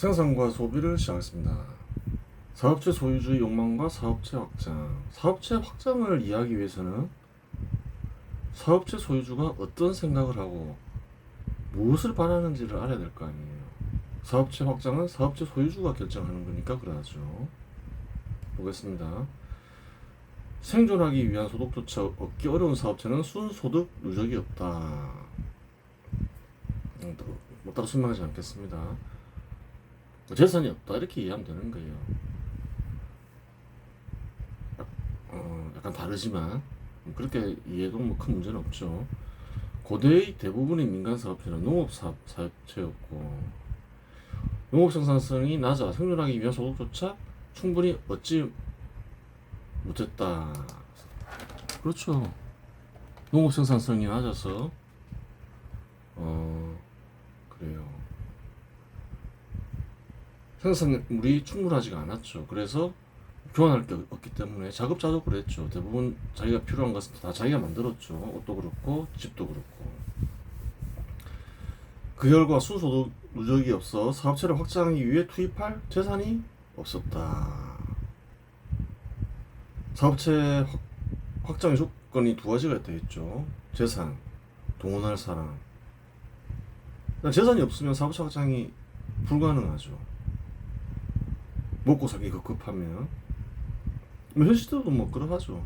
생산과 소비를 시작했습니다. 사업체 소유주의 욕망과 사업체 확장. 사업체 확장을 이해하기 위해서는 사업체 소유주가 어떤 생각을 하고 무엇을 바라는지를 알아야 될 거 아니에요. 사업체 확장은 사업체 소유주가 결정하는 거니까 그러하죠. 보겠습니다. 생존하기 위한 소득조차 얻기 어려운 사업체는 순소득 누적이 없다. 뭐 따로 설명하지 않겠습니다. 재산이 없다 이렇게 이해하면 되는 거예요. 약간 다르지만 그렇게 이해도 뭐 큰 문제는 없죠. 고대의 대부분의 민간 사업체는 농업 사업체였고 농업 생산성이 낮아 생존하기 위한 소득조차 충분히 얻지 못했다. 그렇죠. 농업 생산성이 낮아서 그래요. 생산물이 충분하지가 않았죠. 그래서 교환할 게 없기 때문에 자급자족을 했죠. 대부분 자기가 필요한 것은 다 자기가 만들었죠. 옷도 그렇고 집도 그렇고. 그 결과 순소득 누적이 없어 사업체를 확장하기 위해 투입할 재산이 없었다. 사업체 확장의 조건이 두 가지가 되겠죠. 재산, 동원할 사람. 재산이 없으면 사업체 확장이 불가능하죠. 먹고 살기 급급하면. 현 시대도 뭐 그러하죠.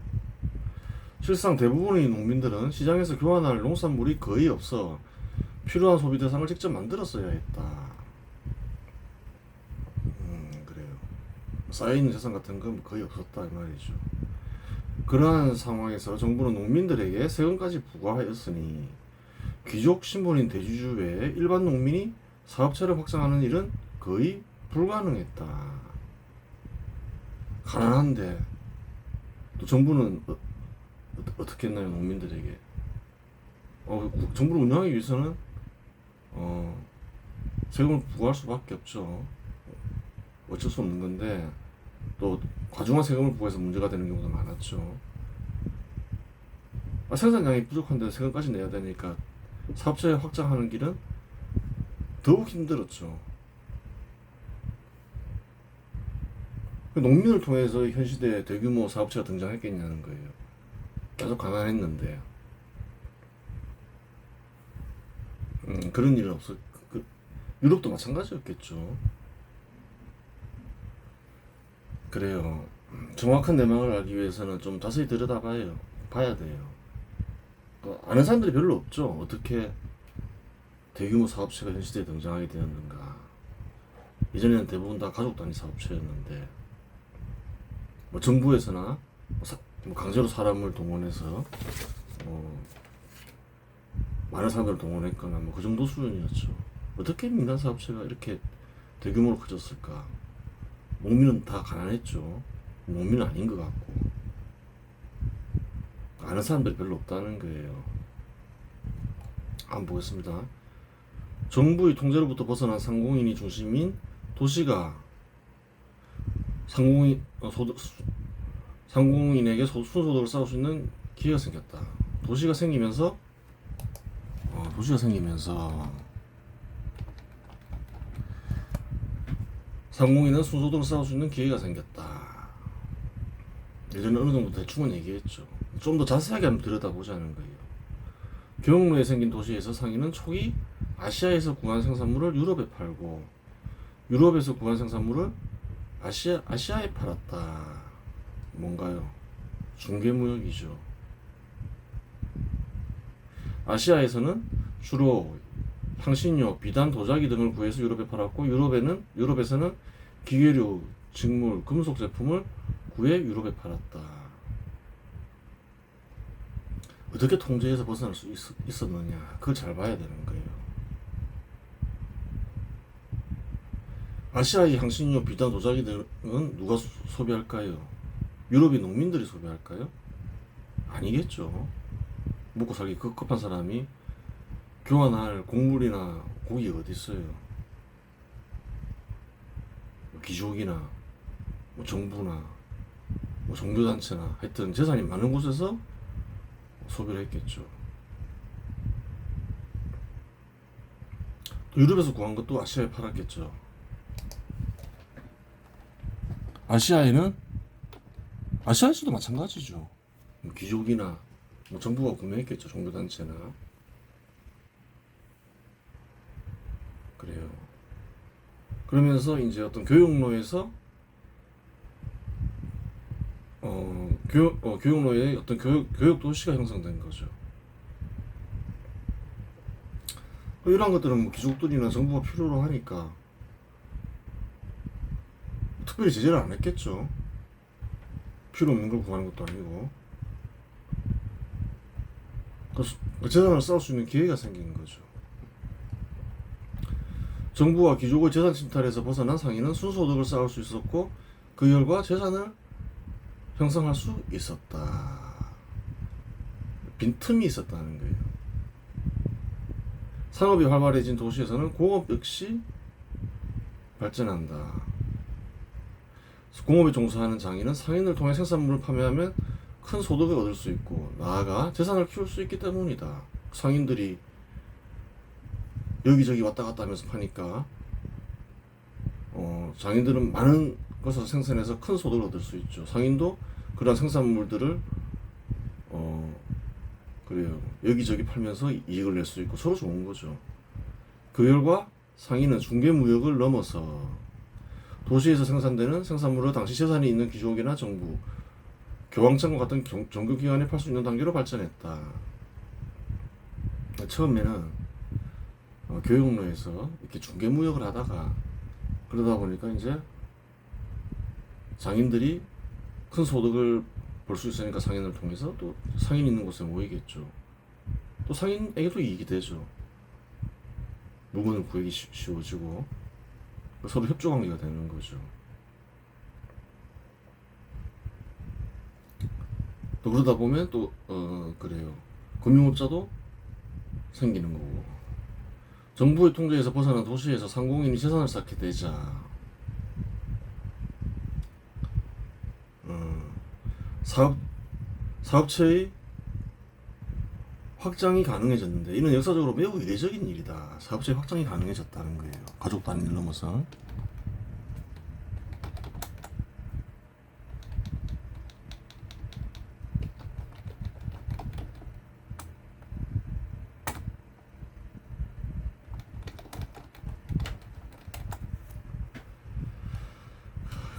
실상 대부분의 농민들은 시장에서 교환할 농산물이 거의 없어 필요한 소비 대상을 직접 만들었어야 했다. 그래요. 쌓여있는 재산 같은 건 거의 없었다 이 말이죠. 그러한 상황에서 정부는 농민들에게 세금까지 부과하였으니 귀족 신분인 대주주 외에 일반 농민이 사업체를 확장하는 일은 거의 불가능했다. 가난한데 또 정부는 어떻게 했나요? 농민들에게 정부를 운영하기 위해서는 세금을 부과할 수밖에 없죠. 어쩔 수 없는 건데 또 과중한 세금을 부과해서 문제가 되는 경우도 많았죠. 생산량이 부족한데 세금까지 내야 되니까 사업체 확장하는 길은 더욱 힘들었죠. 농민을 통해서 현 시대에 대규모 사업체가 등장했겠냐는 거예요. 계속 가난했는데 그런 일은 없었. 유럽도 마찬가지였겠죠. 그래요. 정확한 내막을 알기 위해서는 좀 자세히 봐야 돼요. 아는 사람들이 별로 없죠. 어떻게 대규모 사업체가 현 시대에 등장하게 되었는가. 예전에는 대부분 다 가족 단위 사업체였는데 뭐 정부에서나 뭐 강제로 사람을 동원해서 많은 사람들을 동원했거나 뭐 그 정도 수준이었죠. 어떻게 민간 사업체가 이렇게 대규모로 커졌을까? 농민은 다 가난했죠. 농민은 아닌 것 같고 아는 사람들이 별로 없다는 거예요. 한번 보겠습니다. 정부의 통제로부터 벗어난 상공인이 중심인 도시가 상공인에게 순소득을 쌓을 수 있는 기회가 생겼다. 도시가 생기면서 상공인은 순소득을 쌓을 수 있는 기회가 생겼다. 예전에 어느 정도 대충은 얘기했죠. 좀 더 자세하게 한번 들여다보자는 거예요. 경로에 생긴 도시에서 상인은 초기 아시아에서 구한 생산물을 유럽에 팔고 유럽에서 구한 생산물을 아시아에 팔았다. 뭔가요? 중개무역이죠. 아시아에서는 주로 향신료, 비단, 도자기 등을 구해서 유럽에 팔았고 유럽에서는 기계류, 직물, 금속 제품을 구해 유럽에 팔았다. 어떻게 통제에서 벗어날 수 있었느냐? 그걸 잘 봐야 되는 거예요. 아시아의 향신료, 비단, 도자기 등은 누가 소비할까요? 유럽의 농민들이 소비할까요? 아니겠죠. 먹고 살기 급급한 사람이 교환할 곡물이나 고기가 어디 있어요? 뭐 귀족이나 뭐 정부나 뭐 종교단체나 하여튼 재산이 많은 곳에서 소비를 했겠죠. 또 유럽에서 구한 것도 아시아에 팔았겠죠. 아시아에서도 마찬가지죠. 뭐 귀족이나 뭐 정부가 구매했겠죠. 종교단체나. 그래요. 그러면서 이제 어떤 교육로에서 교육로에 어떤 교육 도시가 형성된 거죠. 이런 것들은 뭐 귀족들이나 정부가 필요로 하니까 특별히 제재를 안 했겠죠. 필요 없는 걸 구하는 것도 아니고. 그래서 재산을 쌓을 수 있는 기회가 생긴 거죠. 정부와 귀족의 재산 침탈에서 벗어난 상인은 순소득을 쌓을 수 있었고 그 결과 재산을 형성할 수 있었다. 빈틈이 있었다는 거예요. 산업이 활발해진 도시에서는 공업 역시 발전한다. 공업에 종사하는 장인은 상인을 통해 생산물을 판매하면 큰 소득을 얻을 수 있고 나아가 재산을 키울 수 있기 때문이다. 상인들이 여기저기 왔다 갔다 하면서 파니까 장인들은 많은 것을 생산해서 큰 소득을 얻을 수 있죠. 상인도 그러한 생산물들을 그래요. 여기저기 팔면서 이익을 낼 수 있고 서로 좋은 거죠. 그 결과 상인은 중개무역을 넘어서 도시에서 생산되는 생산물을 당시 재산이 있는 귀족이나 정부, 교황청과 같은 종교기관에 팔 수 있는 단계로 발전했다. 처음에는 교육로에서 이렇게 중개무역을 하다가 그러다 보니까 이제 장인들이 큰 소득을 볼 수 있으니까 상인을 통해서 또 상인 있는 곳에 모이겠죠. 또 상인에게도 이익이 되죠. 물건을 구하기 쉬워지고 서로 협조 관계가 되는 거죠. 또 그러다 보면 또 그래요. 금융업자도 생기는 거고 정부의 통제에서 벗어난 도시에서 상공인이 재산을 쌓게 되자 사업체의 확장이 가능해졌는데 이는 역사적으로 매우 이례적인 일이다. 사업체의 확장이 가능해졌다는 거예요. 가족 단위를 넘어서.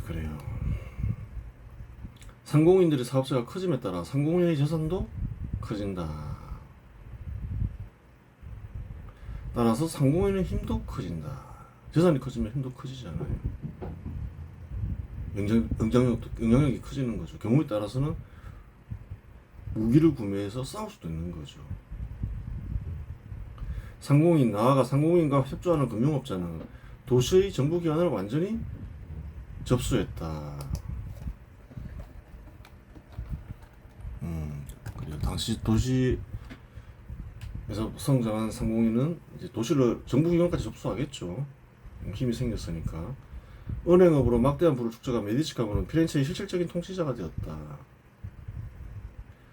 그래요. 상공인들의 사업체가 커짐에 따라 상공인의 재산도 커진다. 따라서 상공인의 힘도 커진다. 재산이 커지면 힘도 커지잖아요. 영향력이 커지는 거죠. 경우에 따라서는 무기를 구매해서 싸울 수도 있는 거죠. 나아가 상공인과 협조하는 금융업자는 도시의 정부기관을 완전히 접수했다. 그리고 당시 도시에서 성장한 상공인은 이제 도시를 정부기관까지 접수하겠죠. 힘이 생겼으니까. 은행업으로 막대한 부를 축적한 메디치 가문은 피렌체의 실질적인 통치자가 되었다.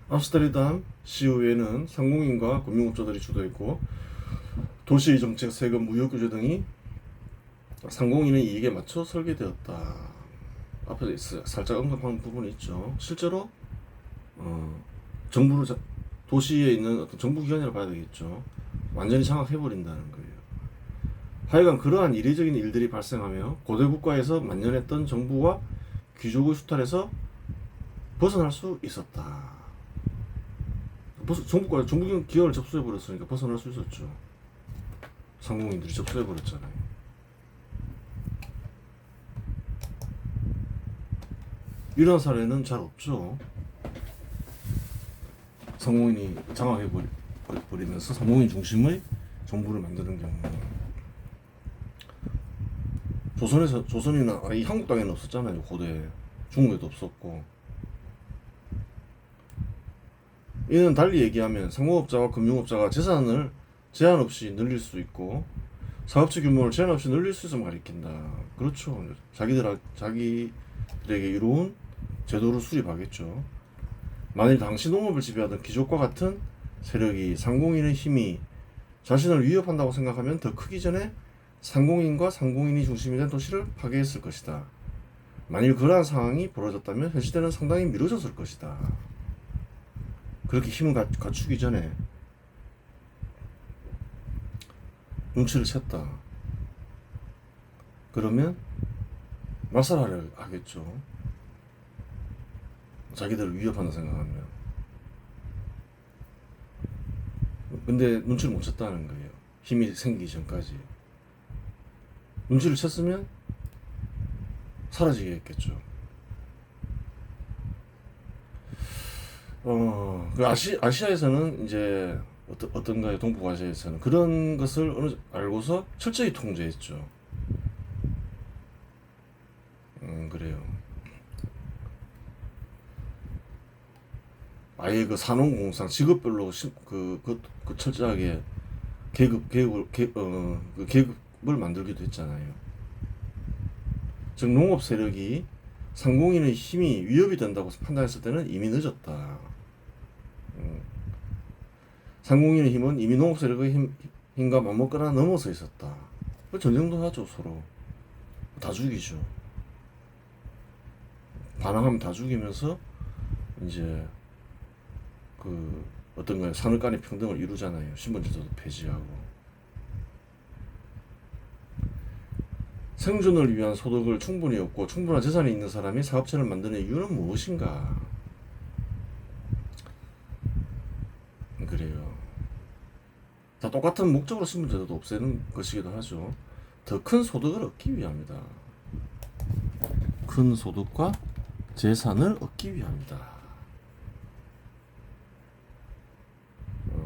암스테르담 시의회는 상공인과 금융업자들이 주도했고 도시의 정책, 세금, 무역 규제 등이 상공인의 이익에 맞춰 설계되었다. 앞에 살짝 언급한 부분이 있죠. 실제로 정부를 도시에 있는 어떤 정부기관이라고 봐야 되겠죠. 완전히 장악해버린다는 거예요. 하여간 그러한 이례적인 일들이 발생하며 고대 국가에서 만연했던 정부와 귀족의 수탈에서 벗어날 수 있었다. 정부기관을 접수해버렸으니까 벗어날 수 있었죠. 상공인들이 접수해버렸잖아요. 이런 사례는 잘 없죠. 상공인이 장악해버리면서 상공인 중심의 정부를 만드는 경우. 조선이나 이 한국 땅에는 없었잖아요. 고대 중국에도 없었고. 이는 달리 얘기하면 상공업자와 금융업자가 재산을 제한 없이 늘릴 수 있고 사업체 규모를 제한 없이 늘릴 수 있음을 가리킨다. 그렇죠. 자기들에게 이로운 제도를 수립하겠죠. 만일 당시 농업을 지배하던 귀족과 같은 세력이 상공인의 힘이 자신을 위협한다고 생각하면 더 크기 전에 상공인과 상공인이 중심이 된 도시를 파괴했을 것이다. 만일 그러한 상황이 벌어졌다면 현 시대는 상당히 미뤄졌을 것이다. 그렇게 힘을 갖추기 전에 눈치를 챘다. 그러면 말살하려 하겠죠. 자기들을 위협한다 생각하면. 근데 눈치를 못 챘다는 거예요. 힘이 생기기 전까지. 눈치를 챘으면 사라지겠죠. 그 아시아에서는 이제 어떤가요? 동북아시아에서는 그런 것을 알고서 철저히 통제했죠. 그래요. 아예 그 산업공상 직업별로 그 철저하게 그 계급을 만들기도 했잖아요. 즉 농업 세력이 상공인의 힘이 위협이 된다고 판단했을 때는 이미 늦었다. 상공인의 힘은 이미 농업 세력의 힘과 맞먹거나 넘어서 있었다. 전쟁도 하죠. 서로 다 죽이죠. 반항하면 다 죽이면서 이제 그 어떤가요? 산업 간의 평등을 이루잖아요. 신분제도도 폐지하고. 생존을 위한 소득을 충분히 얻고 충분한 재산이 있는 사람이 사업체를 만드는 이유는 무엇인가? 그래요. 다 똑같은 목적으로 신분제도도 없애는 것이기도 하죠. 더 큰 소득을 얻기 위함이다. 큰 소득과 재산을 얻기 위함이다.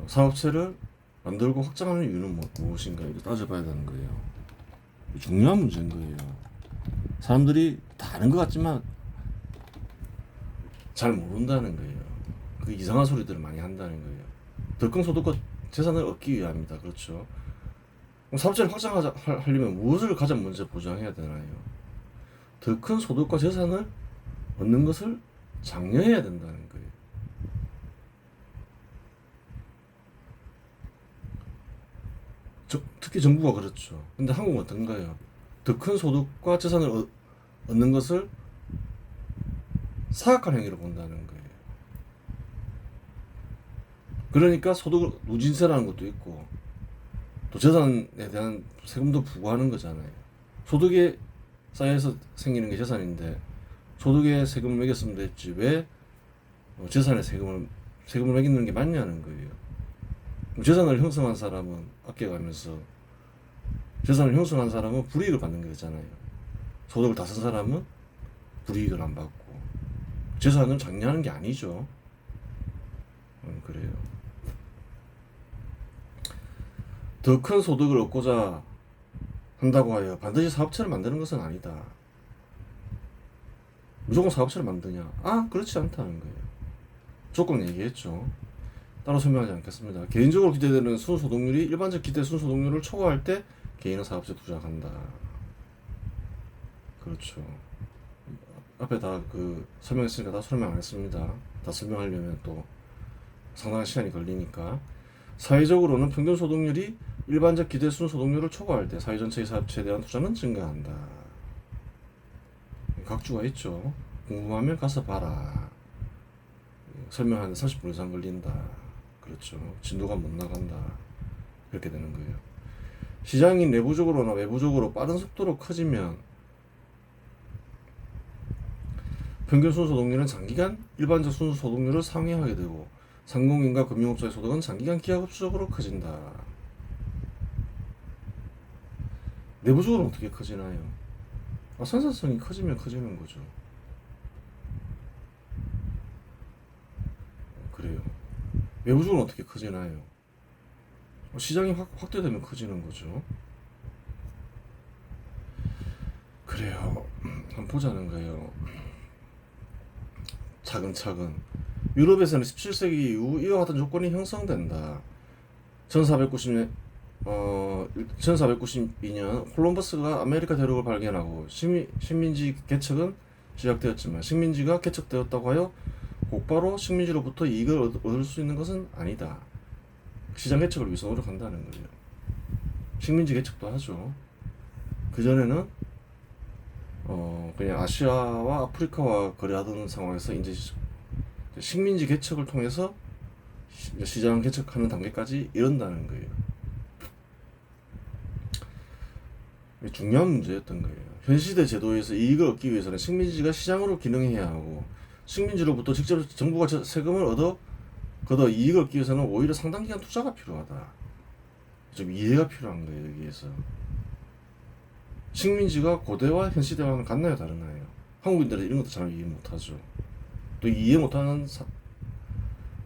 사업체를 만들고 확장하는 이유는 무엇인가? 이거 따져봐야 되는 거예요. 중요한 문제인 거예요. 사람들이 다 아는 것 같지만 잘 모른다는 거예요. 그 이상한 소리들을 많이 한다는 거예요. 더 큰 소득과 재산을 얻기 위함이다. 그렇죠. 그럼 사업체를 확장하려면 무엇을 가장 먼저 보장해야 되나요? 더 큰 소득과 재산을 얻는 것을 장려해야 된다는 거예요. 특히 정부가 그렇죠. 근데 한국은 어떤가요? 더 큰 소득과 재산을 얻는 것을 사악한 행위로 본다는 거예요. 그러니까 소득을 누진세라는 것도 있고 또 재산에 대한 세금도 부과하는 거잖아요. 소득에 쌓여서 생기는 게 재산인데 소득에 세금을 매겼으면 됐지 왜 재산에 세금을 매기는 게 맞냐는 거예요. 재산을 형성한 사람은 아껴가면서 재산을 형성한 사람은 불이익을 받는 거잖아요. 소득을 다 쓴 사람은 불이익을 안 받고 재산을 장려하는 게 아니죠. 그래요. 더 큰 소득을 얻고자 한다고 하여 반드시 사업체를 만드는 것은 아니다. 무조건 사업체를 만드냐? 그렇지 않다는 거예요. 조건 얘기했죠. 따로 설명하지 않겠습니다. 개인적으로 기대되는 순소득률이 일반적 기대 순소득률을 초과할 때 개인은 사업체 투자한다. 그렇죠. 앞에 다 설명했으니까 다 설명 안 했습니다. 다 설명하려면 또 상당한 시간이 걸리니까. 사회적으로는 평균 소득률이 일반적 기대 순소득률을 초과할 때 사회 전체의 사업체에 대한 투자는 증가한다. 각주가 있죠. 궁금하면 가서 봐라. 설명하는데 30분 이상 걸린다. 그렇죠. 진도가 못 나간다. 그렇게 되는 거예요. 시장이 내부적으로나 외부적으로 빠른 속도로 커지면 평균 순소득률은 장기간 일반적 순소득률을 상회하게 되고 상공인과 금융업자의 소득은 장기간 기하급수적으로 커진다. 내부적으로 어떻게 커지나요? 생산성이 커지면 커지는 거죠. 그래요. 외부적으로 어떻게 커지나요? 시장이 확대되면 커지는 거죠. 그래요. 한번 보자는 거예요. 차근차근. 유럽에서는 17세기 이후 이와 같은 조건이 형성된다. 1492년 콜럼버스가 아메리카 대륙을 발견하고 식민지 개척은 시작되었지만 식민지가 개척되었다고 하여 곧바로 식민지로부터 이익을 얻을 수 있는 것은 아니다. 시장 개척을 위해서 노력한다는 거예요. 식민지 개척도 하죠. 그전에는 그냥 아시아와 아프리카와 거래하던 상황에서 이제 식민지 개척을 통해서 시장 개척하는 단계까지 이른다는 거예요. 이게 중요한 문제였던 거예요. 현 시대 제도에서 이익을 얻기 위해서는 식민지가 시장으로 기능해야 하고, 식민지로부터 직접 정부가 세금을 걷어 이익을 얻기 위해서는 오히려 상당 기간 투자가 필요하다. 좀 이해가 필요한 거예요, 여기에서. 식민지가 고대와 현 시대와는 같나요, 다르나요? 한국인들은 이런 것도 잘 이해 못하죠. 또 이해 못하는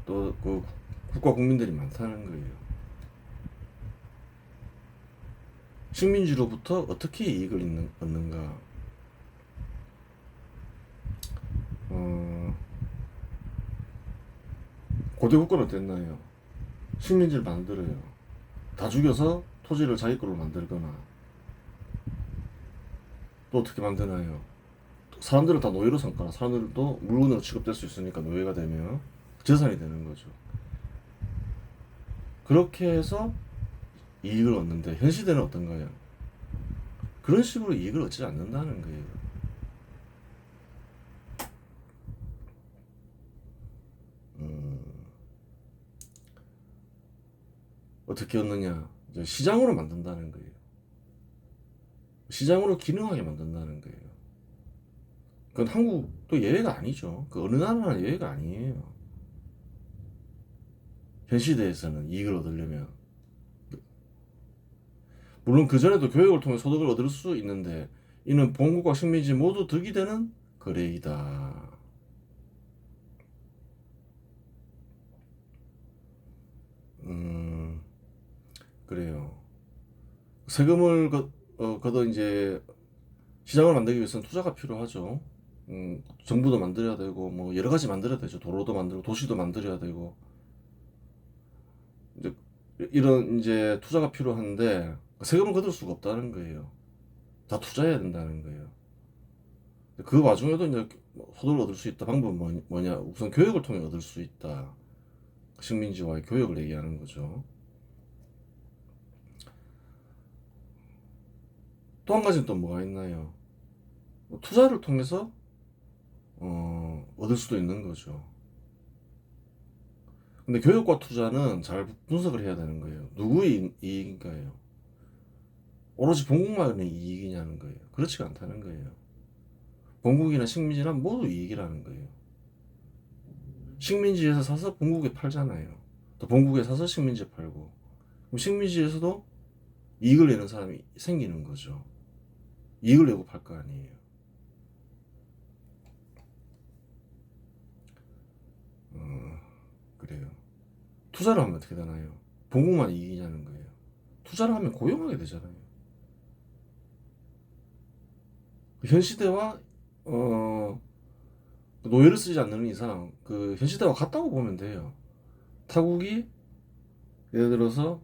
또 그 국가 국민들이 많다는 거예요. 식민지로부터 어떻게 이익을 얻는가? 고대 국가는 어땠나요? 식민지를 만들어요. 다 죽여서 토지를 자기 걸로 만들거나, 또 어떻게 만드나요? 사람들은 다 노예로 삼거나, 사람들도 물건으로 취급될 수 있으니까 노예가 되면 재산이 되는 거죠. 그렇게 해서 이익을 얻는데, 현 시대는 어떤가요? 그런 식으로 이익을 얻지 않는다는 거예요. 어떻게 얻느냐? 이제 시장으로 만든다는 거예요. 시장으로 기능하게 만든다는 거예요. 그건 한국도 예외가 아니죠. 그 어느 나라나 예외가 아니에요. 현 시대에서는 이익을 얻으려면. 물론 그전에도 교육을 통해 소득을 얻을 수 있는데, 이는 본국과 식민지 모두 득이 되는 거래이다. 그래요. 세금을 걷어 이제 시장을 만들기 위해서는 투자가 필요하죠. 정부도 만들어야 되고, 뭐 여러 가지 만들어야 되죠. 도로도 만들고, 도시도 만들어야 되고, 이제 이런 이제 투자가 필요한데, 세금을 걷을 수가 없다는 거예요. 다 투자해야 된다는 거예요. 그 와중에도 이제 소득을 얻을 수 있다. 방법은 뭐냐? 우선 교육을 통해 얻을 수 있다. 식민지와의 교육을 얘기하는 거죠. 또 한 가지는 또 뭐가 있나요? 투자를 통해서 얻을 수도 있는 거죠. 근데 교육과 투자는 잘 분석을 해야 되는 거예요. 누구의 이익인가요? 오로지 본국만의 이익이냐는 거예요. 그렇지가 않다는 거예요. 본국이나 식민지나 모두 이익이라는 거예요. 식민지에서 사서 본국에 팔잖아요. 또 본국에 사서 식민지에 팔고, 그럼 식민지에서도 이익을 내는 사람이 생기는 거죠. 이익을 내고 팔 거 아니에요. 그래요. 투자를 하면 어떻게 되나요? 본국만 이익이냐는 거예요. 투자를 하면 고용하게 되잖아요. 현 시대와 노예를 쓰지 않는 이상 그 현 시대와 같다고 보면 돼요. 타국이 예를 들어서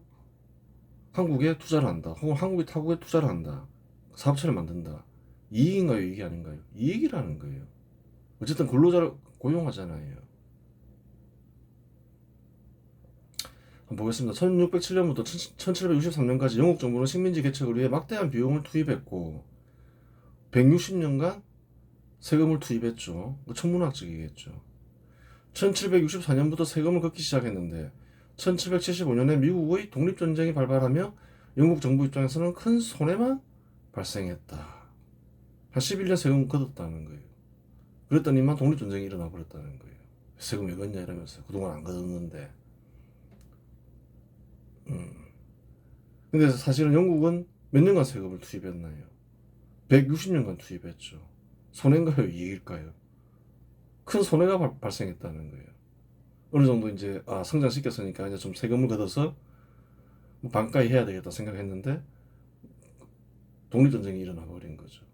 한국에 투자를 한다. 혹은 한국이 타국에 투자를 한다. 사업체를 만든다. 이익인가요? 이익이 아닌가요? 이익이라는 거예요. 어쨌든 근로자를 고용하잖아요. 한번 보겠습니다. 1607년부터 1763년까지 영국 정부는 식민지 개척을 위해 막대한 비용을 투입했고 160년간 세금을 투입했죠. 천문학적이겠죠. 1764년부터 세금을 걷기 시작했는데 1775년에 미국의 독립전쟁이 발발하며 영국 정부 입장에서는 큰 손해만 발생했다. 한 11년 세금 걷었다는 거예요. 그랬더니만 독립전쟁이 일어나 버렸다는 거예요. 세금 왜 걷냐 이러면서 그동안 안 걷었는데. 근데 사실은 영국은 몇 년간 세금을 투입했나요? 160년간 투입했죠. 손해인가요? 이익일까요? 큰 손해가 발생했다는 거예요. 어느 정도 이제 성장시켰으니까 이제 좀 세금을 걷어서 반가이 해야 되겠다 생각했는데 독립전쟁이 일어나 버린 거죠.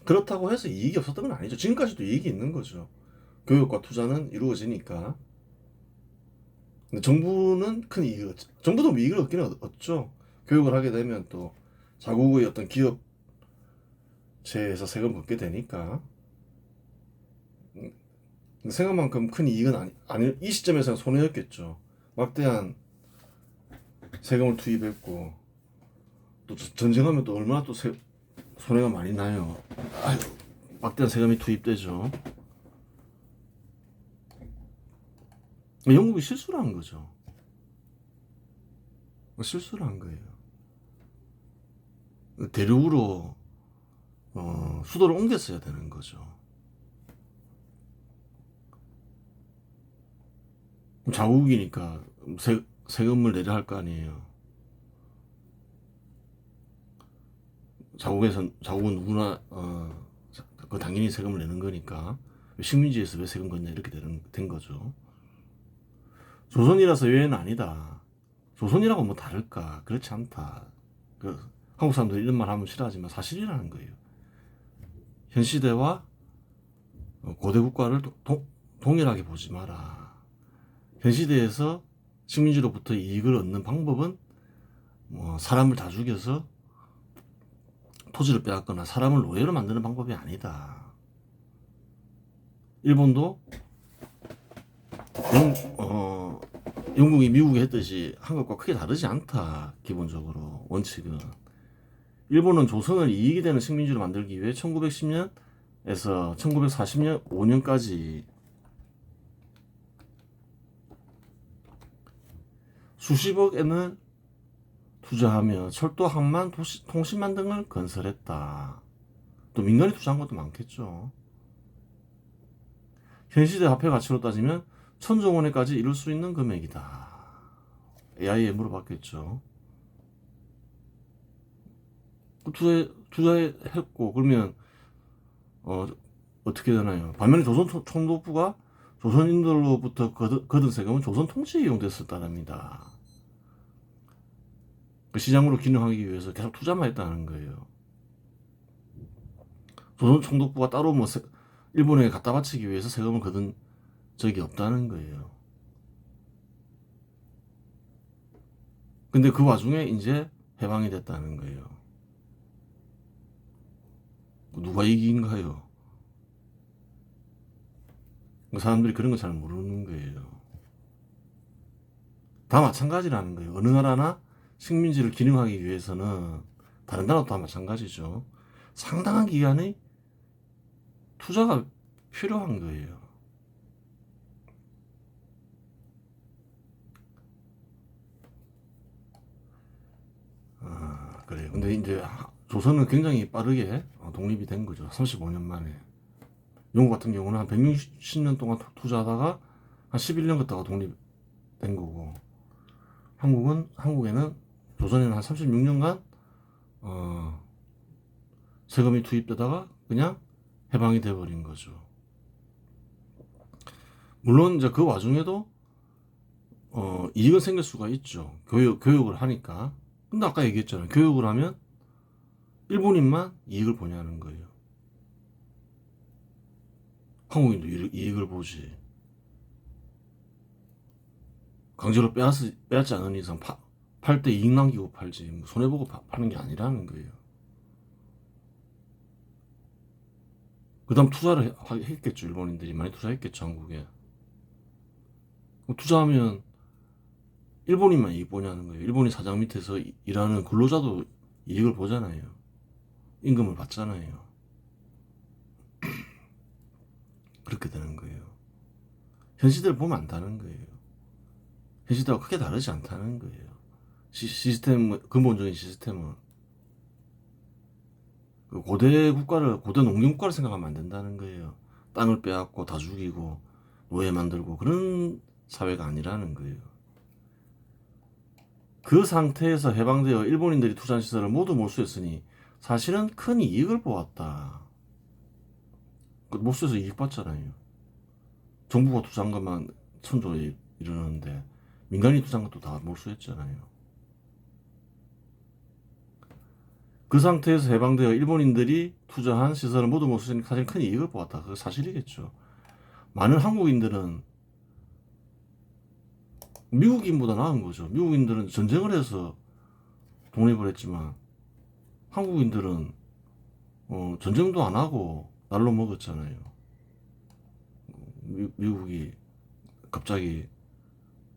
그렇다고 해서 이익이 없었던 건 아니죠. 지금까지도 이익이 있는 거죠. 교육과 투자는 이루어지니까. 근데 정부는 큰 이익을 얻죠. 정부도 이익을 얻기는 얻죠. 교육을 하게 되면 또 자국의 어떤 기업체에서 세금을 걷게 되니까. 생각만큼 큰 이익은 아니, 이 시점에서는 손해였겠죠. 막대한 세금을 투입했고, 또 전쟁하면 또 얼마나 또 손해가 많이 나요. 아유, 막대한 세금이 투입되죠. 영국이 실수를 한 거죠. 실수를 한 거예요. 대륙으로 수도를 옮겼어야 되는 거죠. 자국이니까 세금을 내려 할 거 아니에요. 자국은 누구나 그 당연히 세금을 내는 거니까 식민지에서 왜 세금 걷냐 이렇게 된 거죠. 조선이라서 외회는 아니다. 조선이라고 뭐 다를까? 그렇지 않다. 한국 사람들이 이런 말 하면 싫어하지만 사실이라는 거예요. 현 시대와 고대 국가를 동일하게 보지 마라. 현 시대에서 식민지로부터 이익을 얻는 방법은 뭐 사람을 다 죽여서 토지를 빼앗거나 사람을 노예로 만드는 방법이 아니다. 일본도 영국이 미국이 했듯이 한국과 크게 다르지 않다. 기본적으로 원칙은. 일본은 조선을 이익이 되는 식민지로 만들기 위해 1910년에서 1940년 5년까지 수십억 엔을 투자하며 철도, 항만, 통신망 등을 건설했다. 또 민간이 투자한 것도 많겠죠. 현 시대 화폐 가치로 따지면 1,000조 원에까지 이를 수 있는 금액이다. AI에 물어봤겠죠. 투자했고 그러면 어떻게 되나요? 반면에 조선 총독부가 조선인들로부터 거둔 세금은 조선 통치에 이용됐었다랍니다. 그 시장으로 기능하기 위해서 계속 투자만 했다는 거예요. 조선 총독부가 따로 뭐 일본에 갖다 바치기 위해서 세금을 거둔 적이 없다는 거예요. 근데 그 와중에 이제 해방이 됐다는 거예요. 누가 이긴가요? 사람들이 그런 거 잘 모르는 거예요. 다 마찬가지라는 거예요. 어느 나라나 식민지를 기능하기 위해서는 다른 나라도 다 마찬가지죠. 상당한 기간의 투자가 필요한 거예요. 그래요. 근데 이제 조선은 굉장히 빠르게 독립이 된 거죠. 35년 만에. 영국 같은 경우는 한 160년 동안 투자하다가 한 11년 걷다가 독립된 거고, 한국에는 조선에는 한 36년간 세금이 투입되다가 그냥 해방이 돼버린 거죠. 물론 이제 그 와중에도 이익은 생길 수가 있죠. 교육을 하니까. 근데 아까 얘기했잖아요. 교육을 하면 일본인만 이익을 보냐는 거예요. 한국인도 이익을 보지. 강제로 빼앗지 않은 이상 팔 때 이익 남기고 팔지 뭐 손해보고 파는 게 아니라는 거예요. 그 다음 투자를 했겠죠. 일본인들이 많이 투자했겠죠. 한국에. 투자하면 일본인만 이익 보냐는 거예요. 일본이 사장 밑에서 일하는 근로자도 이익을 보잖아요. 임금을 받잖아요. 그렇게 되는 거예요. 현 시대를 보면 안다는 거예요. 현 시대와 크게 다르지 않다는 거예요. 시스템, 근본적인 시스템은. 고대 농경국가를 생각하면 안 된다는 거예요. 땅을 빼앗고 다 죽이고 노예 만들고 그런 사회가 아니라는 거예요. 그 상태에서 해방되어 일본인들이 투자한 시설을 모두 몰수했으니 사실은 큰 이익을 보았다. 몰수해서 이익 봤잖아요. 정부가 투자한 것만 1,000조에 이르는데 민간이 투자한 것도 다 몰수했잖아요. 그 상태에서 해방되어 일본인들이 투자한 시설을 모두 몰수했으니 사실 큰 이익을 보았다. 그거 사실이겠죠. 많은 한국인들은 미국인보다 나은 거죠. 미국인들은 전쟁을 해서 독립을 했지만 한국인들은 전쟁도 안 하고 날로 먹었잖아요. 미국이 갑자기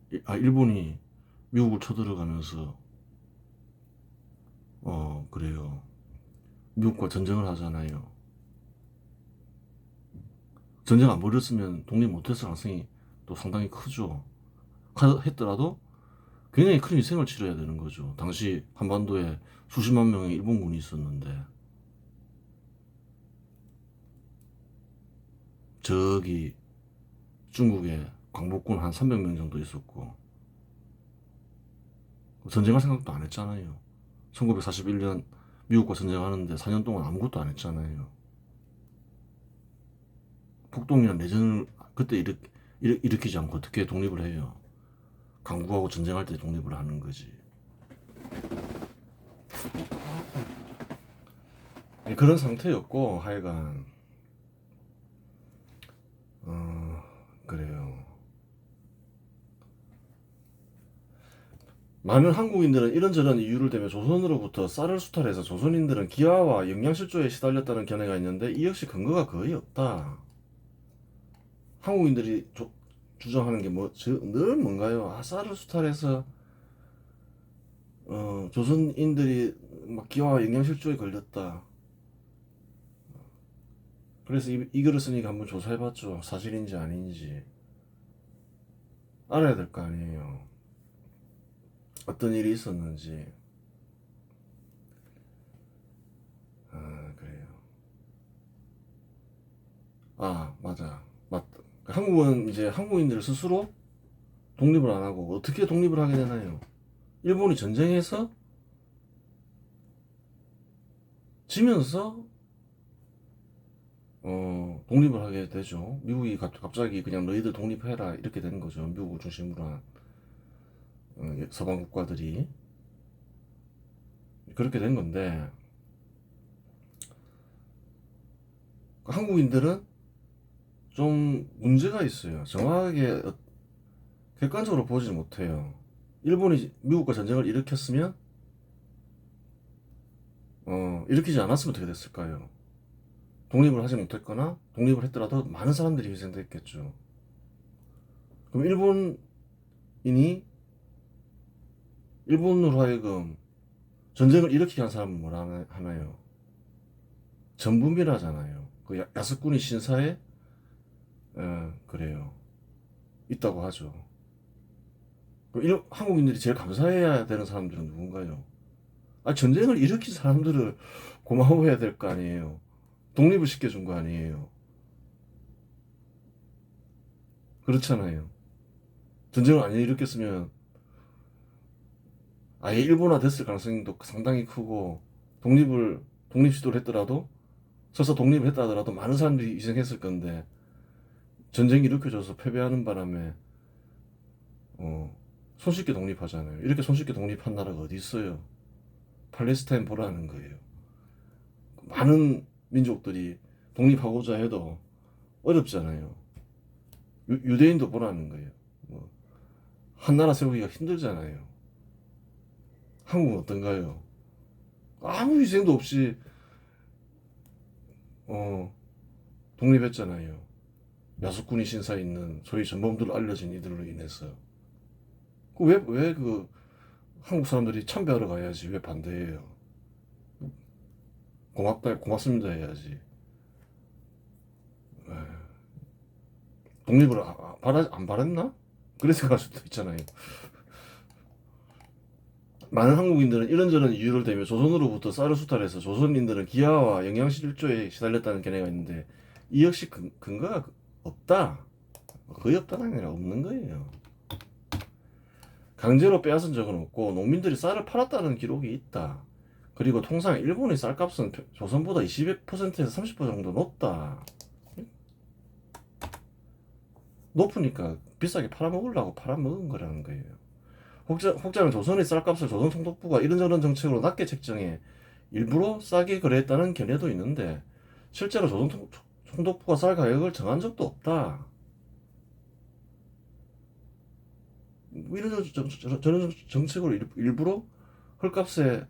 일본이 미국을 쳐들어가면서 그래요. 미국과 전쟁을 하잖아요. 전쟁 안 벌였으면 독립 못했을 가능성이 또 상당히 크죠. 했더라도 굉장히 큰 희생을 치러야 되는 거죠. 당시 한반도에 수십만 명의 일본군이 있었는데, 저기 중국에 광복군 한 300명 정도 있었고, 전쟁할 생각도 안 했잖아요. 1941년 미국과 전쟁하는데 4년 동안 아무것도 안 했잖아요. 폭동이나 내전을 그때 일으키지 않고 어떻게 독립을 해요? 강국하고 전쟁할 때 독립을 하는 거지. 그런 상태였고, 하여간 그래요. 많은 한국인들은 이런저런 이유를 대며 조선으로부터 쌀을 수탈해서 조선인들은 기아와 영양실조에 시달렸다는 견해가 있는데, 이 역시 근거가 거의 없다. 한국인들이 주장하는 게 늘 뭔가요? 쌀을 수탈해서 조선인들이 막 기아와 영양실조에 걸렸다. 그래서 이 글을 쓰니까 한번 조사해봤죠. 사실인지 아닌지 알아야 될 거 아니에요. 어떤 일이 있었는지. 그래요. 맞아. 맞다. 한국은 이제 한국인들 스스로 독립을 안 하고 어떻게 독립을 하게 되나요? 일본이 전쟁에서 지면서 독립을 하게 되죠. 미국이 갑자기 그냥 너희들 독립해라 이렇게 되는 거죠. 미국을 중심으로 한 서방 국가들이 그렇게 된 건데, 한국인들은 좀 문제가 있어요. 정확하게 객관적으로 보지 못해요. 일본이 미국과 전쟁을 일으켰으면 일으키지 않았으면 어떻게 됐을까요? 독립을 하지 못했거나 독립을 했더라도 많은 사람들이 희생됐겠죠. 그럼 일본인이 일본으로 하여금 전쟁을 일으키게 한 사람은 뭐라 하나요? 전분비라잖아요. 그 야스쿠니 신사에 그래요. 있다고 하죠. 그럼 한국인들이 제일 감사해야 되는 사람들은 누군가요? 전쟁을 일으킨 사람들을 고마워해야 될 거 아니에요. 독립을 시켜준 거 아니에요. 그렇잖아요. 전쟁을 안 일으켰으면 아예 일본화 됐을 가능성도 상당히 크고, 독립 시도를 했더라도, 설사 독립을 했다 하더라도 많은 사람들이 희생했을 건데, 전쟁이 일으켜져서 패배하는 바람에 손쉽게 독립하잖아요. 이렇게 손쉽게 독립한 나라가 어디 있어요? 팔레스타인 보라는 거예요. 많은 민족들이 독립하고자 해도 어렵잖아요. 유대인도 보라는 거예요. 한 나라 세우기가 힘들잖아요. 한국은 어떤가요? 아무 희생도 없이 독립했잖아요. 야스쿠니 신사에 있는 소위 전범들로 알려진 이들로 인해서. 왜 한국 사람들이 참배하러 가야지 왜 반대해요? 고맙습니다 해야지. 독립을 안 바랬나? 그래서 갈 수도 있잖아요. 많은 한국인들은 이런저런 이유를 대며 조선으로부터 쌀을 수탈해서 조선인들은 기아와 영양실조에 시달렸다는 견해가 있는데, 이 역시 근거가 없다. 거의 없다는 게 아니라 없는 거예요. 강제로 빼앗은 적은 없고 농민들이 쌀을 팔았다는 기록이 있다. 그리고 통상 일본의 쌀값은 조선보다 20%에서 30% 정도 높다. 높으니까 비싸게 팔아먹으려고 팔아먹은 거라는 거예요. 혹자는 조선의 쌀값을 조선 총독부가 이런저런 정책으로 낮게 책정해 일부러 싸게 거래했다는 견해도 있는데, 실제로 조선 총독부가 쌀 가격을 정한 적도 없다. 이런 정책으로 일부러 헐값이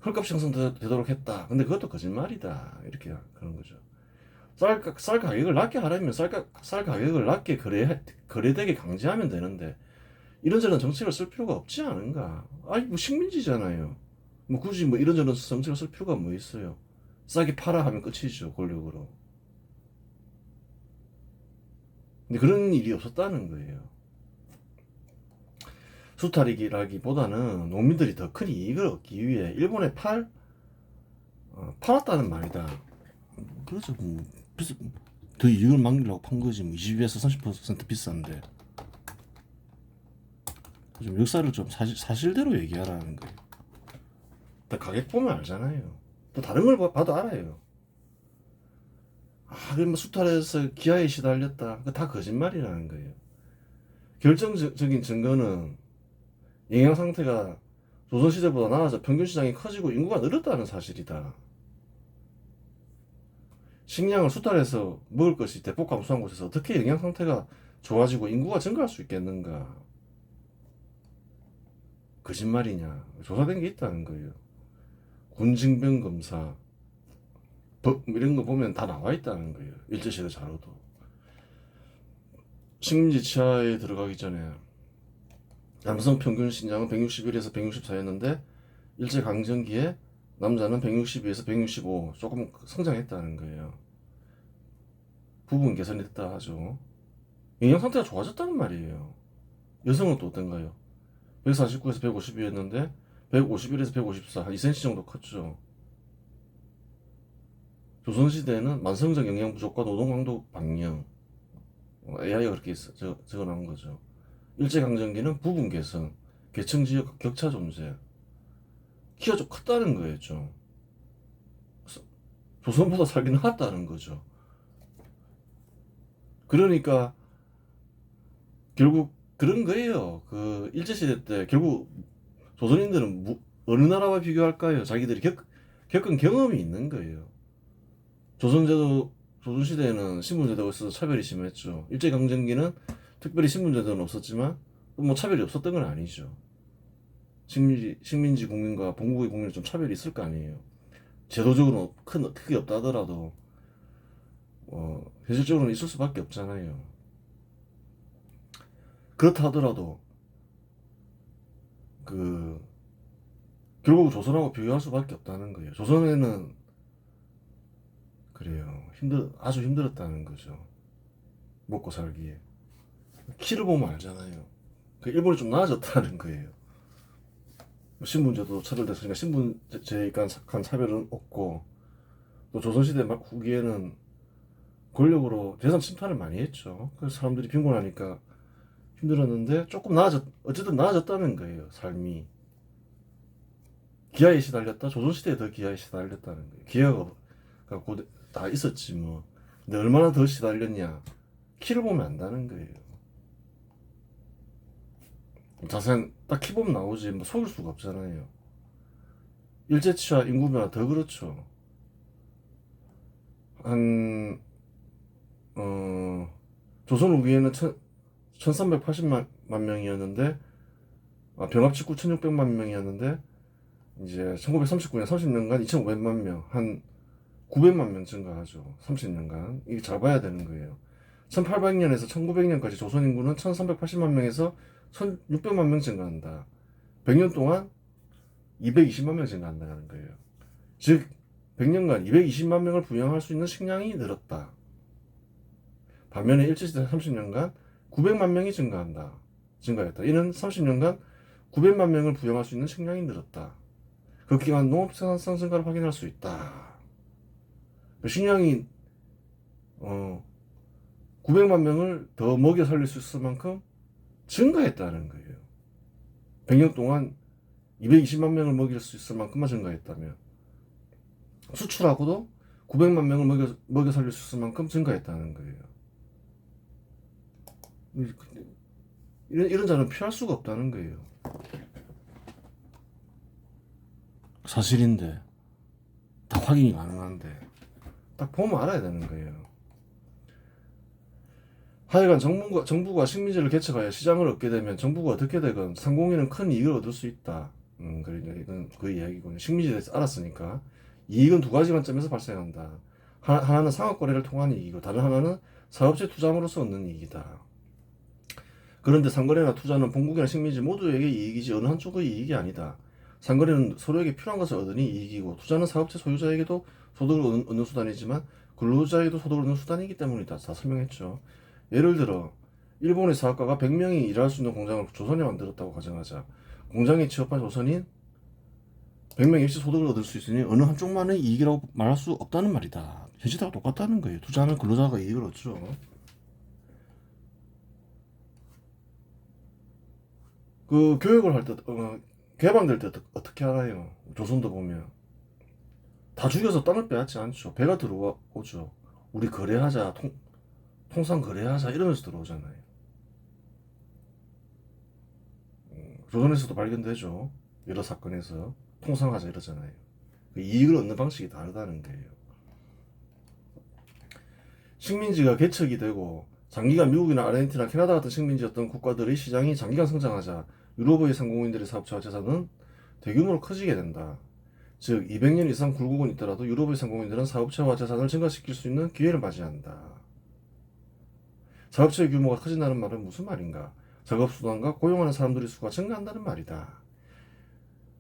형성되도록 했다. 근데 그것도 거짓말이다. 이렇게 그런 거죠. 쌀 가격을 낮게 하려면 쌀 가격을 낮게 거래되게 강제하면 되는데, 이런저런 정책을 쓸 필요가 없지 않은가. 뭐 식민지잖아요. 뭐 굳이 뭐 이런저런 성질을 쓸 필요가 뭐 있어요. 싸게 팔아 하면 끝이죠, 권력으로. 근데 그런 일이 없었다는 거예요. 수탈이라기보다는 농민들이 더 큰 이익을 얻기 위해 일본에 팔았다는 말이다. 그렇죠. 그래서 더 이익을 막으려고 판 거지. 뭐 20에서 30% 비싼데. 좀 역사를 좀 사실대로 얘기하라는 거예요. 다 가격 보면 알잖아요. 또 다른 걸 봐도 알아요. 그러면 수탈해서 기아에 시달렸다. 그거 다 거짓말이라는 거예요. 결정적인 증거는 영양 상태가 조선시대보다 나아져 평균 시장이 커지고 인구가 늘었다는 사실이다. 식량을 수탈해서 먹을 것이 대폭 감소한 곳에서 어떻게 영양 상태가 좋아지고 인구가 증가할 수 있겠는가? 거짓말이냐? 조사된 게 있다는 거예요. 군징병 검사, 법 이런 거 보면 다 나와 있다는 거예요. 일제시대 자료도. 식민지 치하에 들어가기 전에 남성 평균 신장은 161에서 164였는데 일제 강점기에 남자는 162에서 165 조금 성장했다는 거예요. 부분 개선이 됐다 하죠. 영양 상태가 좋아졌다는 말이에요. 여성은 또 어떤가요? 149에서 152였는데 151에서 154, 한 2cm 정도 컸죠. 조선시대에는 만성적 영양 부족과 노동 강도 방영, AI가 그렇게 적어 나온 거죠. 일제강점기는 부분 개선, 계층 지역 격차 존재, 키가 좀 컸다는 거예요. 좀 조선보다 살기 나았다는 거죠. 그러니까 결국 그런 거예요. 그 일제시대 때 결국 조선인들은 어느 나라와 비교할까요? 자기들이 겪은 경험이 있는 거예요. 조선시대에는 신분제도가 있어서 차별이 심했죠. 일제강점기는 특별히 신분제도는 없었지만 뭐 차별이 없었던 건 아니죠. 식민지 국민과 본국의 국민은 좀 차별이 있을 거 아니에요. 제도적으로 크게 없다 하더라도 현실적으로는 있을 수밖에 없잖아요. 그렇다 하더라도 결국 조선하고 비교할 수밖에 없다는 거예요. 조선에는 그래요. 아주 힘들었다는 거죠. 먹고 살기에. 키를 보면 알잖아요. 일본이 좀 나아졌다는 거예요. 신분제도 차별됐으니까 신분제에 간 차별은 없고, 또 조선시대 후기에는 권력으로 재산 침탈을 많이 했죠. 그래서 사람들이 빈곤하니까 힘들었는데 어쨌든 나아졌다는 거예요. 삶이. 기아에 시달렸다. 조선시대에 더 기아에 시달렸다는 거예요. 기아가 곧 다 있었지 뭐. 근데 얼마나 더 시달렸냐. 키를 보면 안다는 거예요. 자세한 딱 키 보면 나오지 뭐 속일 수가 없잖아요. 일제치하 인구 변화 더 그렇죠. 한 조선 후기에는 1380만 명이었는데 병합 직후 1600만 명이었는데 이제 1939년 30년간 2500만 명, 한 900만 명 증가하죠. 30년간. 이게 잘 봐야 되는 거예요. 1800년에서 1900년까지 조선 인구는 1380만 명에서 1600만 명 증가한다. 100년 동안 220만 명 증가한다는 거예요. 즉 100년간 220만 명을 부양할 수 있는 식량이 늘었다. 반면에 일제시대 30년간 900만 명이 증가했다. 이는 30년간 900만 명을 부양할 수 있는 식량이 늘었다. 그 기간 농업 생산성 증가를 확인할 수 있다. 식량이 900만 명을 더 먹여 살릴 수 있을 만큼 증가했다는 거예요. 100년 동안 220만 명을 먹일 수 있을 만큼만 증가했다면 수출하고도 900만 명을 먹여 살릴 수 있을 만큼 증가했다는 거예요. 이런 자는 피할 수가 없다는 거예요. 사실인데 다 확인이 가능한데 딱 보면 알아야 되는 거예요. 하여간 정부가 식민지를 개척하여 시장을 얻게 되면 정부가 어떻게 되건 상공인은 큰 이익을 얻을 수 있다. 그러니까 이건 그 이야기군요. 식민지에 대해서 알았으니까 이익은 두 가지 관점에서 발생한다. 하나는 상업거래를 통한 이익이고 다른 하나는 사업체 투자함으로써 얻는 이익이다. 그런데 상거래나 투자는 본국이나 식민지 모두에게 이익이지 어느 한쪽의 이익이 아니다. 상거래는 서로에게 필요한 것을 얻으니 이익이고 투자는 사업체 소유자에게도 소득을 얻는 수단이지만 근로자에게도 소득을 얻는 수단이기 때문이다. 다 설명했죠. 예를 들어 일본의 사업가가 100명이 일할 수 있는 공장을 조선에 만들었다고 가정하자. 공장에 취업한 조선인 100명 일시 소득을 얻을 수 있으니 어느 한쪽만의 이익이라고 말할 수 없다는 말이다. 현실하고 똑같다는 거예요. 투자하는 근로자가 이익을 얻죠. 그 교육을 할 때 개방될 때 어떻게 하나요? 조선도 보면 다 죽여서 땅을 빼앗지 않죠. 배가 들어오죠. 우리 거래하자, 통상 거래하자 이러면서 들어오잖아요. 조선에서도 발견되죠. 여러 사건에서 통상하자 이러잖아요. 그 이익을 얻는 방식이 다르다는 거예요. 식민지가 개척이 되고 장기간 미국이나 아르헨티나, 캐나다 같은 식민지였던 국가들의 시장이 장기간 성장하자 유럽의 상공인들의 사업체와 재산은 대규모로 커지게 된다. 즉 200년 이상 굴곡은 있더라도 유럽의 상공인들은 사업체와 재산을 증가시킬 수 있는 기회를 맞이한다. 사업체의 규모가 커진다는 말은 무슨 말인가? 작업수단과 고용하는 사람들의 수가 증가한다는 말이다.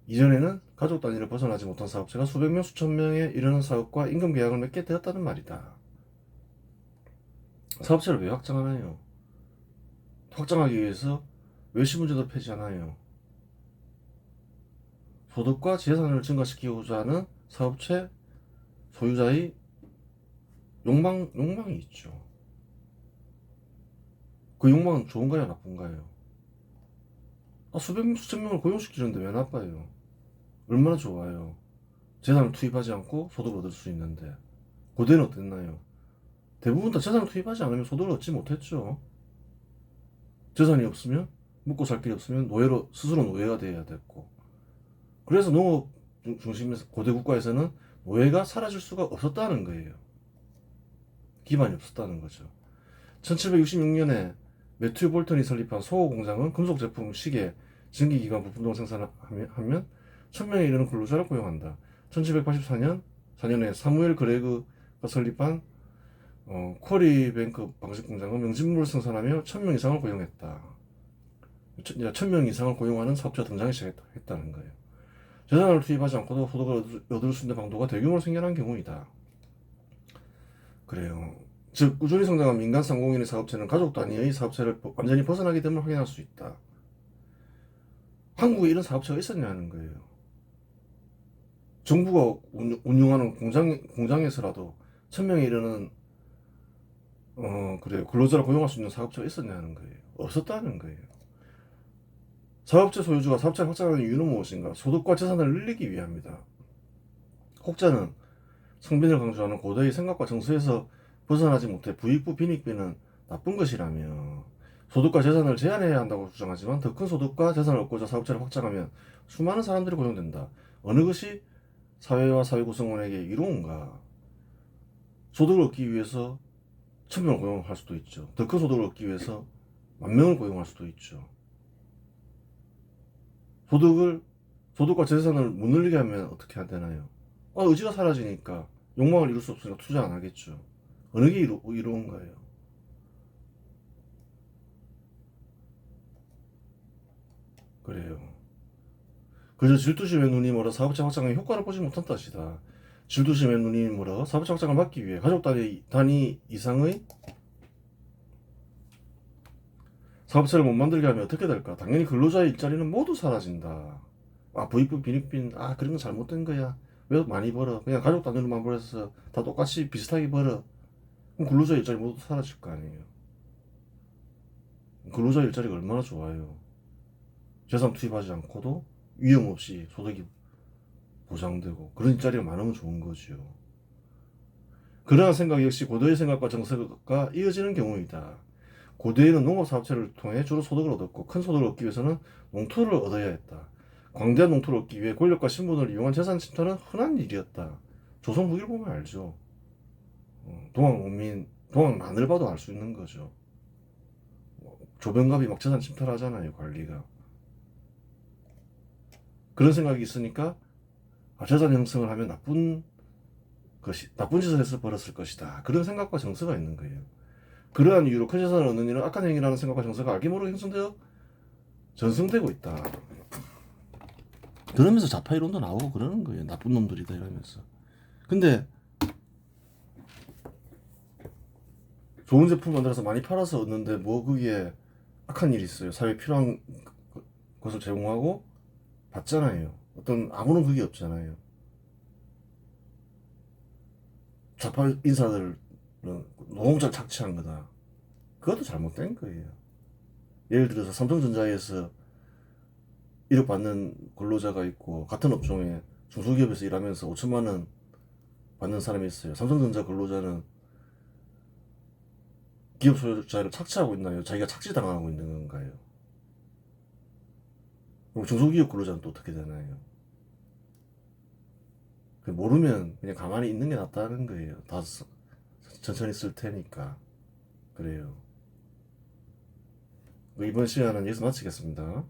이전에는 가족 단위를 벗어나지 못한 사업체가 수백 명, 수천 명에 이르는 사업과 임금 계약을 맺게 되었다는 말이다. 사업체를 왜 확장하나요? 확장하기 위해서 외식문제도 폐지하나요? 소득과 재산을 증가시키고자 하는 사업체 소유자의 욕망이 있죠. 그 욕망은 좋은가요, 나쁜가요? 수백 명, 수천 명을 고용시키는데 왜 나빠요? 얼마나 좋아요. 재산을 투입하지 않고 소득을 얻을 수 있는데. 고대는 어땠나요? 대부분 다 재산을 투입하지 않으면 소득을 얻지 못했죠. 재산이 없으면, 먹고 살 길이 없으면 스스로 노예가 되어야 됐고. 그래서 농업 중심에서 고대 국가에서는 노예가 사라질 수가 없었다는 거예요. 기반이 없었다는 거죠. 1766년에 매튜 볼턴이 설립한 소호 공장은 금속 제품, 시계, 전기기관 부품 등 생산하면 1000명에 이르는 근로자를 고용한다. 1784년에 사무엘 그레그가 설립한 쿼리뱅크 방식 공장은 명진물을 생산하며 1000명 이상을 고용했다. 1000명 이상을 고용하는 사업자가 등장하기 시작했다는 거예요. 재산을 투입하지 않고도 소득을 얻을 수 있는 방도가 대규모로 생겨난 경우이다. 그래요. 즉 꾸준히 성장한 민간 상공인의 사업체는 가족 단위의 사업체를 완전히 벗어나게 됨을 확인할 수 있다. 한국에 이런 사업체가 있었냐는 거예요. 정부가 운영하는 공장에서라도 1000명에 이르는 근로자를 고용할 수 있는 사업체가 있었냐는 거예요. 없었다는 거예요. 사업체 소유주가 사업체를 확장하는 이유는 무엇인가? 소득과 재산을 늘리기 위함이다. 혹자는 성빈을 강조하는 고대의 생각과 정서에서 벗어나지 못해 부익부 빈익빈은 나쁜 것이라며 소득과 재산을 제한해야 한다고 주장하지만 더 큰 소득과 재산을 얻고자 사업체를 확장하면 수많은 사람들이 고용된다. 어느 것이 사회와 사회 구성원에게 이로운가? 소득을 얻기 위해서 1000명을 고용할 수도 있죠. 더 큰 소득을 얻기 위해서 10,000명을 고용할 수도 있죠. 소득과 재산을 못 늘리게 하면 어떻게 해야 되나요? 의지가 사라지니까 욕망을 이룰 수 없으니까 투자 안 하겠죠. 어느 게 이로운가요? 그래요. 그저 질투심의 눈이 멀어 사업체 확장에 효과를 보지 못한 것이다. 질투심의 눈이 멀어 사업체 확장을 막기 위해 가족 단위 이상의 사업체를 못 만들게 하면 어떻게 될까? 당연히 근로자의 일자리는 모두 사라진다. 부익부 빈익빈 그런 건 잘못된 거야. 왜 많이 벌어? 그냥 가족 단위로만 벌어서 다 똑같이 비슷하게 벌어. 그럼 근로자 일자리 모두 사라질 거 아니에요. 근로자 일자리가 얼마나 좋아요. 재산 투입하지 않고도 위험 없이 소득이 보장되고 그런 일자리가 많으면 좋은 거죠. 그러한 생각 역시 고대의 생각과 정서가 이어지는 경우이다. 고대에는 농업사업체를 통해 주로 소득을 얻었고 큰 소득을 얻기 위해서는 농토를 얻어야 했다. 광대한 농토를 얻기 위해 권력과 신분을 이용한 재산 침탈은 흔한 일이었다. 조선 후기를 보면 알죠. 동학란을 봐도 알 수 있는 거죠. 조병갑이 막 재산 침탈하잖아요, 관리가. 그런 생각이 있으니까 재산 형성을 하면 나쁜 짓을 해서 벌었을 것이다. 그런 생각과 정서가 있는 거예요. 그러한 이유로 큰 재산을 얻는 일은 악한 행위라는 생각과 정서가 알게 모르게 형성되어 전승되고 있다. 그러면서 좌파 이론도 나오고 그러는 거예요. 나쁜 놈들이다 이러면서. 근데 좋은 제품 만들어서 많이 팔아서 얻는데 뭐 그게 악한 일이 있어요. 사회에 필요한 것을 제공하고 받잖아요. 어떤 아무런 그게 없잖아요. 좌파 인사들은 노동자를 착취한 거다. 그것도 잘못된 거예요. 예를 들어서 삼성전자에서 1억 받는 근로자가 있고 같은 업종에 중소기업에서 일하면서 5천만 원 받는 사람이 있어요. 삼성전자 근로자는 기업 소유자를 착취하고 있나요? 자기가 착취당하고 있는 건가요? 그럼 중소기업 근로자는 또 어떻게 되나요? 모르면 그냥 가만히 있는 게 낫다는 거예요. 다 천천히 쓸 테니까. 그래요. 이번 시간은 여기서 마치겠습니다.